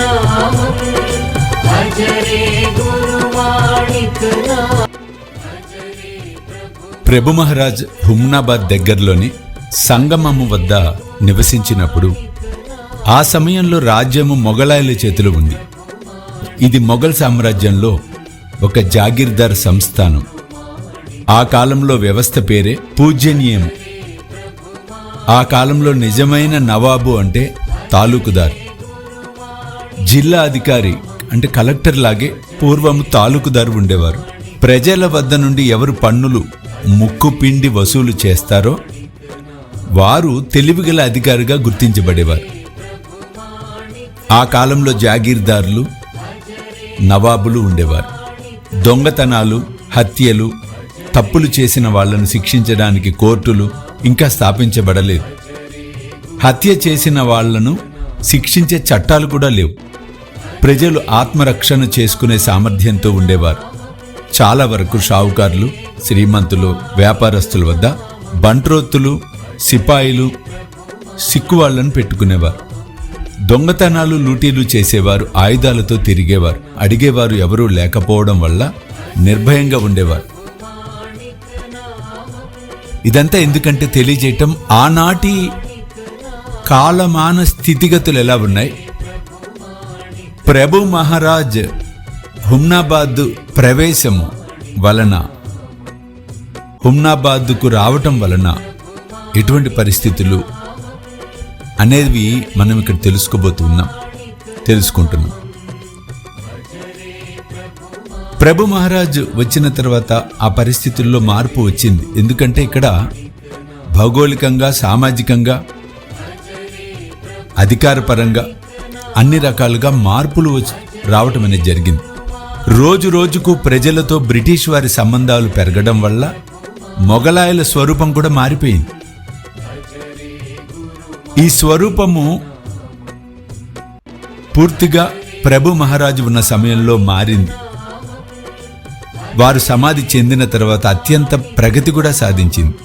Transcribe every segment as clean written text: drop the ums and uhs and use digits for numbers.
नामं भजरे गुरुमाणिक नामं। ప్రభు మహారాజ్ హుమ్నాబాద్ దగ్గరలోని సంగమము వద్ద నివసించినప్పుడు ఆ సమయంలో రాజ్యము మొఘలాయుల చేతిలో ఉంది. ఇది మొఘల్ సామ్రాజ్యంలో ఒక జాగీర్దార్ సంస్థానం. ఆ కాలంలో వ్యవస్థ పేరే పూజ్యనీయము. ఆ కాలంలో నిజమైన నవాబు అంటే తాలూకుదార్, జిల్లా అధికారి అంటే కలెక్టర్ లాగే పూర్వము తాలూకుదారు ఉండేవారు. ప్రజల వద్ద నుండి ఎవరు పన్నులు ముక్కు పిండి వసూలు చేస్తారో వారు తెలివిగల అధికారిగా గుర్తించబడేవారు. ఆ కాలంలో జాగీర్దారులు, నవాబులు ఉండేవారు. దొంగతనాలు, హత్యలు, తప్పులు చేసిన వాళ్లను శిక్షించడానికి కోర్టులు ఇంకా స్థాపించబడలేదు. హత్య చేసిన వాళ్లను శిక్షించే చట్టాలు కూడా లేవు. ప్రజలు ఆత్మరక్షణ చేసుకునే సామర్థ్యంతో ఉండేవారు. చాలా వరకు షావుకారులు, శ్రీమంతులు, వ్యాపారస్తుల వద్ద బంట్రోత్తులు, సిపాయిలు, సిక్కువాళ్లను పెట్టుకునేవారు. దొంగతనాలు, లూటీలు చేసేవారు ఆయుధాలతో తిరిగేవారు. అడిగేవారు ఎవరూ లేకపోవడం వల్ల నిర్భయంగా ఉండేవారు. ఇదంతా ఎందుకంటే తెలియజేయటం ఆనాటి కాలమాన స్థితిగతులు ఎలా ఉన్నాయి. ప్రభు మహారాజ్ హుమ్నాబాద్ ప్రవేశము వలన, హుమ్నాబాద్కు రావటం వలన ఎటువంటి పరిస్థితులు అనేవి మనం ఇక్కడ తెలుసుకుంటున్నాం. ప్రభు మహారాజ్ వచ్చిన తర్వాత ఆ పరిస్థితుల్లో మార్పు వచ్చింది. ఎందుకంటే ఇక్కడ భౌగోళికంగా, సామాజికంగా, అధికారపరంగా అన్ని రకాలుగా మార్పులు రావటం అనేది జరిగింది. రోజు రోజుకు ప్రజలతో బ్రిటిష్ వారి సంబంధాలు పెరగడం వల్ల మొఘలాయుల స్వరూపం కూడా మారిపోయింది. ఈ స్వరూపము పూర్తిగా ప్రభు మహారాజు ఉన్న సమయంలో మారింది. వారు సమాధి చెందిన తర్వాత అత్యంత ప్రగతి కూడా సాధించింది.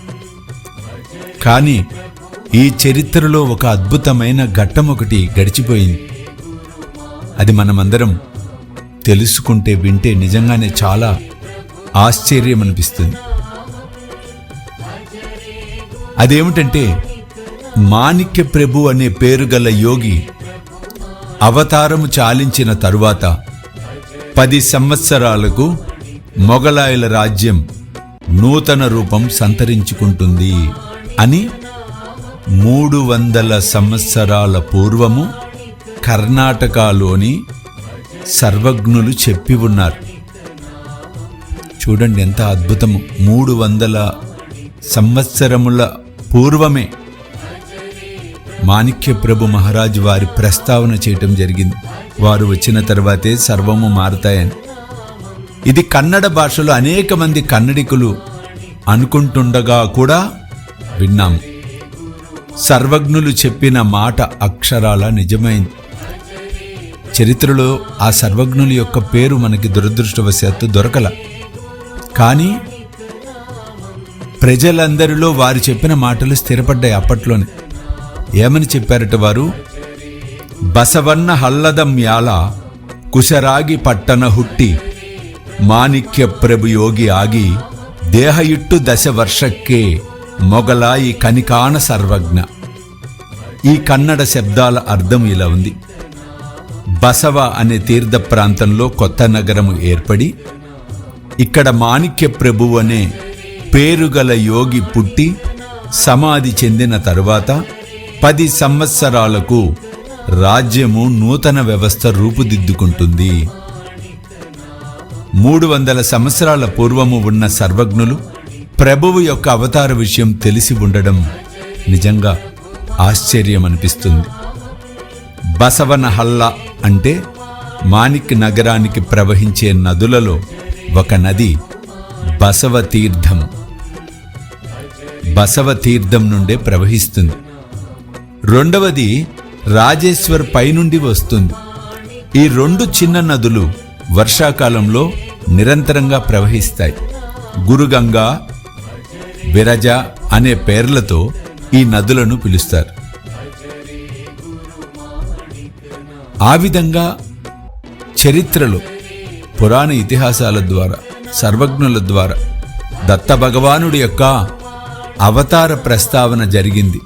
కానీ ఈ చరిత్రలో ఒక అద్భుతమైన ఘట్టం ఒకటి గడిచిపోయింది. అది మనమందరం తెలుసుకుంటే, వింటే నిజంగానే చాలా ఆశ్చర్యం అనిపిస్తుంది. అదేమిటంటే, మాణిక్య ప్రభు అనే పేరు గల యోగి అవతారము చాలించిన తరువాత 10 సంవత్సరాలకు మొఘలాయుల రాజ్యం నూతన రూపం సంతరించుకుంటుంది అని 300 సంవత్సరాల పూర్వము కర్ణాటకలోని సర్వజ్ఞులు చెప్పి ఉన్నారు. చూడండి ఎంత అద్భుతము. 300 సంవత్సరముల పూర్వమే మాణిక్య ప్రభు మహారాజ్ వారి ప్రస్తావన చేయటం జరిగింది. వారు వచ్చిన తర్వాతే సర్వము మారుతాయని. ఇది కన్నడ భాషలో అనేక మంది కన్నడికులు అనుకుంటుండగా కూడా విన్నాము. సర్వజ్ఞులు చెప్పిన మాట అక్షరాల నిజమైంది. చరిత్రలో ఆ సర్వజ్ఞుల యొక్క పేరు మనకి దురదృష్టవశాత్తు దొరకల. కానీ ప్రజలందరిలో వారు చెప్పిన మాటలు స్థిరపడ్డాయి. అప్పట్లోనే ఏమని చెప్పారట వారు? బసవన్న హల్లదం యాల కుశరాగి పట్టణ హుట్టి మాణిక్య ప్రభు యోగి ఆగి దేహయుట్టు 10 ವರ್ಷಕ್ಕೆ మొగలాయి కనికాణ సర్వజ్ఞ. ఈ కన్నడ శబ్దాల అర్థం ఇలా ఉంది. బసవ అనే తీర్థ ప్రాంతంలో కొత్త నగరము ఏర్పడి ఇక్కడ మాణిక్య ప్రభు అనే పేరుగల యోగి పుట్టి సమాధి చెందిన తరువాత 10 సంవత్సరాలకు రాజ్యము నూతన వ్యవస్థ రూపుదిద్దుకుంటుంది. 300 సంవత్సరాల పూర్వము ఉన్న సర్వజ్ఞులు ప్రభువు యొక్క అవతార విషయం తెలిసి ఉండడం నిజంగా ఆశ్చర్యమనిపిస్తుంది. బసవనహల్ల అంటే మాణిక్ నగరానికి ప్రవహించే నదులలో ఒక నది బసవతీర్థం. బసవతీర్థం నుండే ప్రవహిస్తుంది. రెండవది రాజేశ్వర్ పైనుండి వస్తుంది. ఈ 2 చిన్న నదులు వర్షాకాలంలో నిరంతరంగా ప్రవహిస్తాయి. గురుగంగా, విరజ అనే పేర్లతో ఈ నదులను పిలుస్తారు. ఆ విధంగా చరిత్రలో పురాణ ఇతిహాసాల ద్వారా సర్వజ్ఞుల ద్వారా దత్త భగవానుడి యొక్క అవతార ప్రస్తావన జరిగింది.